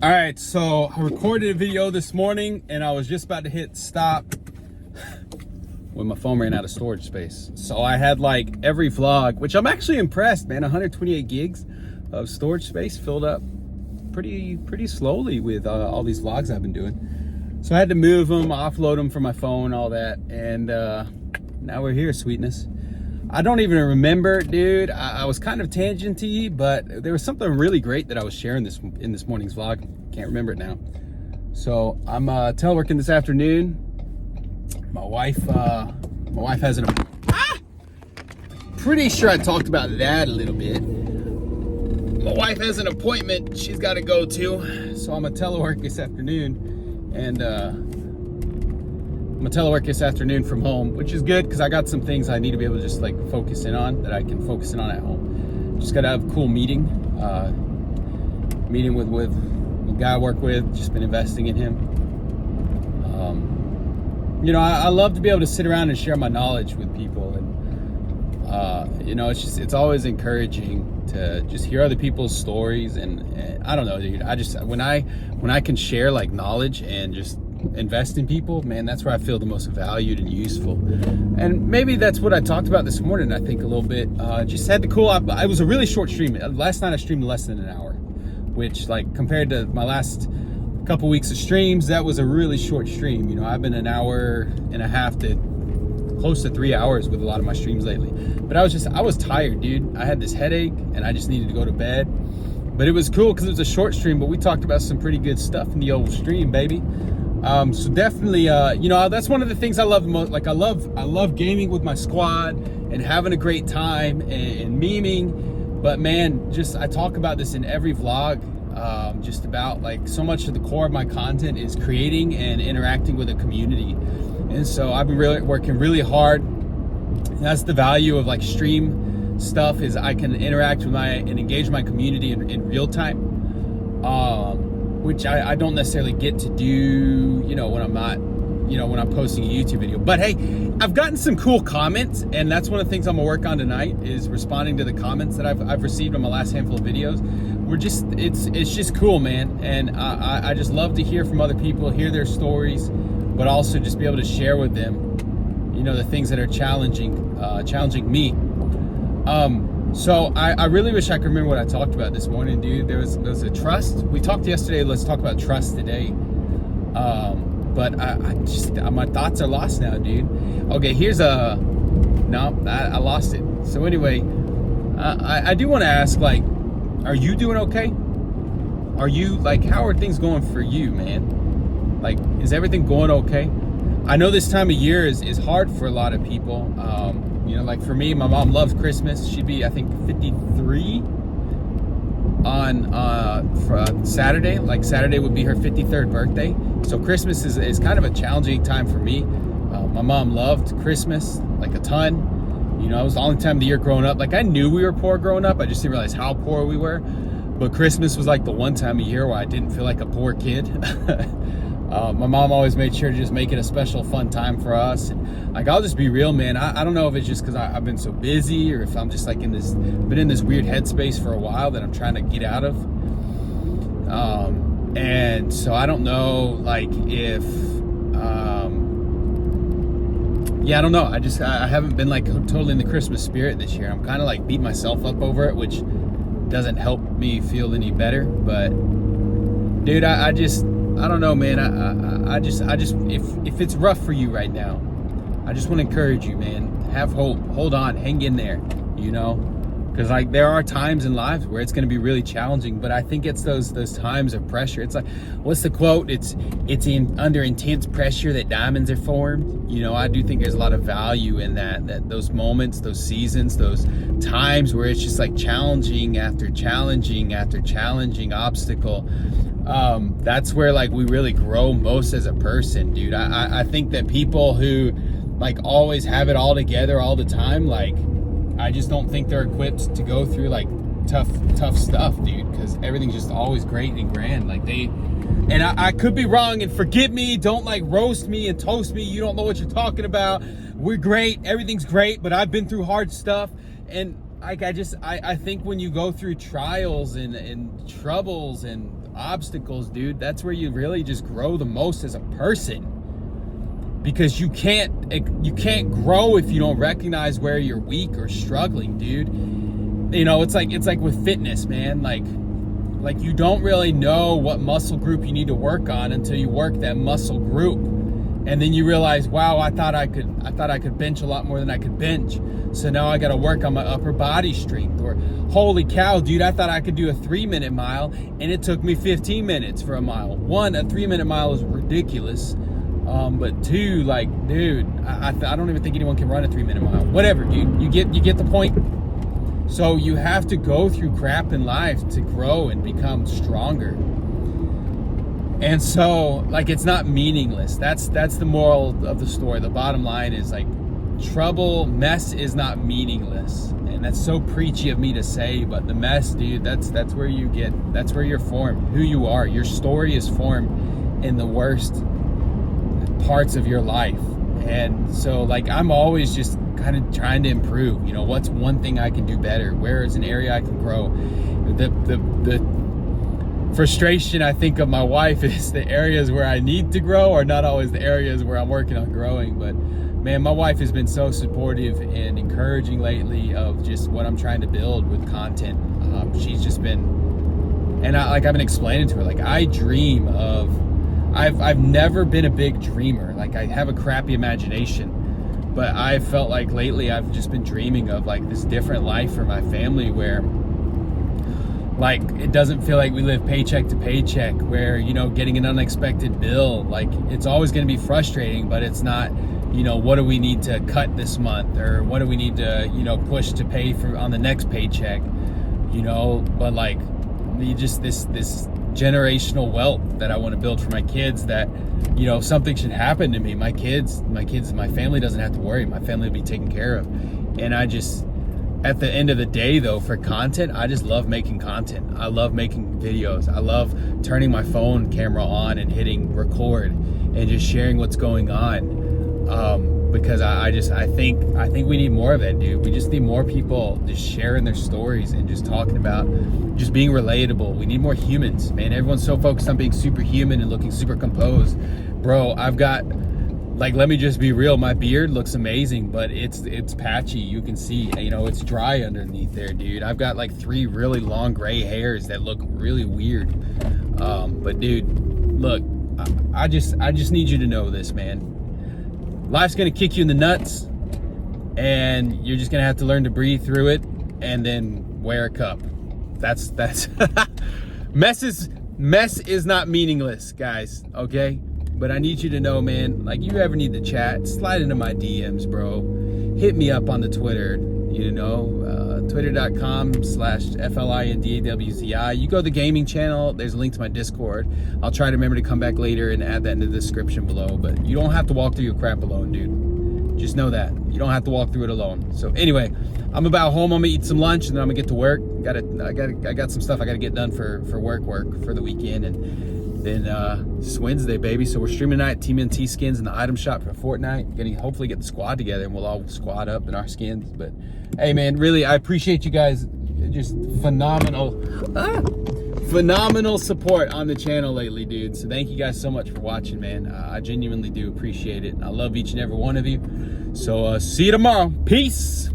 All right, so I recorded a video this morning and I was just about to hit stop when my phone ran out of storage space. So I had like every vlog, which I'm actually impressed, man. 128 gigs of storage space filled up pretty slowly with all these vlogs I've been doing. So I had to move them, offload them from my phone, all that. And now we're here, sweetness. I don't even remember, dude. I was kind of tangenty, but there was something really great that I was sharing in this morning's vlog. Can't remember it now. So I'm teleworking this afternoon. My wife has an. Pretty sure I talked about that a little bit. My wife has an appointment she's got to go to, so I'm gonna telework this afternoon, and I'm gonna telework this afternoon from home, which is good because I got some things I need to be able to just like focus in on that I can focus in on at home. Just gotta have a cool meeting with a guy I work with. Just been investing in him. You know, I love to be able to sit around and share my knowledge with people, and you know, it's always encouraging to just hear other people's stories, and I don't know, dude. I just when I can share like knowledge and just invest in people, man, that's where I feel the most valued and useful. And maybe that's what I talked about this morning, I think, a little bit. Just had the cool, it was a really short stream. Last night I streamed less than an hour, which, like, compared to my last couple weeks of streams, that was a really short stream. You know, I've been an hour and a half to close to 3 hours with a lot of my streams lately. But I was tired, dude. I had this headache and I just needed to go to bed. But it was cool because it was a short stream, but we talked about some pretty good stuff in the old stream, baby. So definitely, you know, that's one of the things I love the most. Like, I love gaming with my squad and having a great time and memeing. But man, I talk about this in every vlog. Just about, like, so much of the core of my content is creating and interacting with a community. And so I've been working really hard. And that's the value of like stream stuff, is I can interact with and engage my community in real time. Which I don't necessarily get to do, you know, when I'm not, you know, when I'm posting a YouTube video. But hey, I've gotten some cool comments, and that's one of the things I'm gonna work on tonight, is responding to the comments that I've received on my last handful of videos. It's just cool, man. And I just love to hear from other people, hear their stories, but also just be able to share with them, you know, the things that are challenging me. So I really wish I could remember what I talked about this morning, dude. There was a trust. We talked yesterday. Let's talk about trust today. But my thoughts are lost now, dude. Okay, I lost it. So anyway, I do want to ask, like, are you doing okay? Are you, like, how are things going for you, man? Like, is everything going okay? I know this time of year is hard for a lot of people. You know, like for me, my mom loves Christmas. She'd be, I think, 53 on Saturday. Like, Saturday would be her 53rd birthday. So Christmas is kind of a challenging time for me. My mom loved Christmas like a ton. You know, it was the only time of the year growing up. Like, I knew we were poor growing up. I just didn't realize how poor we were. But Christmas was like the one time of year where I didn't feel like a poor kid. My mom always made sure to just make it a special, fun time for us. And, like, I'll just be real, man. I don't know if it's just because I've been so busy, or if I'm just like been in this weird headspace for a while that I'm trying to get out of. And so I don't know, like, if, yeah, I don't know. I haven't been like totally in the Christmas spirit this year. I'm kind of like beating myself up over it, which doesn't help me feel any better. But dude, I don't know, man. I just if it's rough for you right now, I just want to encourage you, man. Have hope. Hold on. Hang in there. You know, because, like, there are times in lives where it's going to be really challenging. But I think it's those times of pressure. It's like, what's the quote? It's under intense pressure that diamonds are formed. You know, I do think there's a lot of value in that those moments, those seasons, those times where it's just like challenging after challenging after challenging obstacle. That's where, like, we really grow most as a person, dude. I think that people who, like, always have it all together all the time, like, I just don't think they're equipped to go through, like, tough stuff, dude, because everything's just always great and grand. Like, and I could be wrong, and forgive me, don't, like, roast me and toast me. You don't know what you're talking about. We're great, everything's great, but I've been through hard stuff. And like, I think when you go through trials and troubles and obstacles, dude. That's where you really just grow the most as a person. Because you can't grow if you don't recognize where you're weak or struggling, dude. You know, it's like with fitness, man. Like you don't really know what muscle group you need to work on until you work that muscle group. And then you realize, wow, I thought I could bench a lot more than I could bench. So now I got to work on my upper body strength. Or holy cow, dude, I thought I could do a 3-minute mile and it took me 15 minutes for a mile. One, a 3-minute mile is ridiculous. But two, like, dude, I don't even think anyone can run a 3-minute mile. Whatever, dude, you get the point. So you have to go through crap in life to grow and become stronger. And so, like, it's not meaningless. That's the moral of the story. The bottom line is, like, mess is not meaningless. And that's so preachy of me to say, but the mess, dude, that's where you're formed. Who you are. Your story is formed in the worst parts of your life. And so, like, I'm always just kind of trying to improve. You know, what's one thing I can do better? Where is an area I can grow? The frustration I think of my wife is the areas where I need to grow are not always the areas where I'm working on growing. But man, my wife has been so supportive and encouraging lately of just what I'm trying to build with content. She's just been, and I've been explaining to her, like, I dream of, I've never been a big dreamer. Like, I have a crappy imagination, but I felt like lately I've just been dreaming of, like, this different life for my family where, like, it doesn't feel like we live paycheck to paycheck, where, you know, getting an unexpected bill, like, it's always going to be frustrating, but it's not, you know, what do we need to cut this month, or what do we need to, you know, push to pay for on the next paycheck, you know. But, like, just this generational wealth that I want to build for my kids, that, you know, if something should happen to me, my family doesn't have to worry. My family will be taken care of. And I just, at the end of the day, though, for content, I just love making content. I love making videos. I love turning my phone camera on and hitting record and just sharing what's going on. Because I think we need more of that, dude. We just need more people just sharing their stories and just talking about just being relatable. We need more humans, man. Everyone's so focused on being superhuman and looking super composed. Bro, I've got, like, let me just be real. My beard looks amazing, but it's patchy. You can see, you know, it's dry underneath there, dude. I've got like 3 really long gray hairs that look really weird. But dude, look, I just need you to know this, man. Life's gonna kick you in the nuts, and you're just gonna have to learn to breathe through it and then wear a cup. That's mess is not meaningless, guys, okay? But I need you to know, man, like, you ever need to chat, slide into my DMs, bro. Hit me up on the Twitter, you know, twitter.com/FLINDAWZI. You go to the gaming channel, there's a link to my Discord. I'll try to remember to come back later and add that in the description below, but you don't have to walk through your crap alone, dude. Just know that. You don't have to walk through it alone. So anyway, I'm about home. I'm gonna eat some lunch and then I'm gonna get to work. I got some stuff I gotta get done for work for the weekend, and then it's Wednesday, baby. So we're streaming tonight, Team NT skins in the item shop for Fortnite. Gonna hopefully get the squad together and we'll all squad up in our skins. But hey, man, really, I appreciate you guys. Just phenomenal support on the channel lately, dude. So thank you guys so much for watching, man. I genuinely do appreciate it. I love each and every one of you. So see you tomorrow. Peace.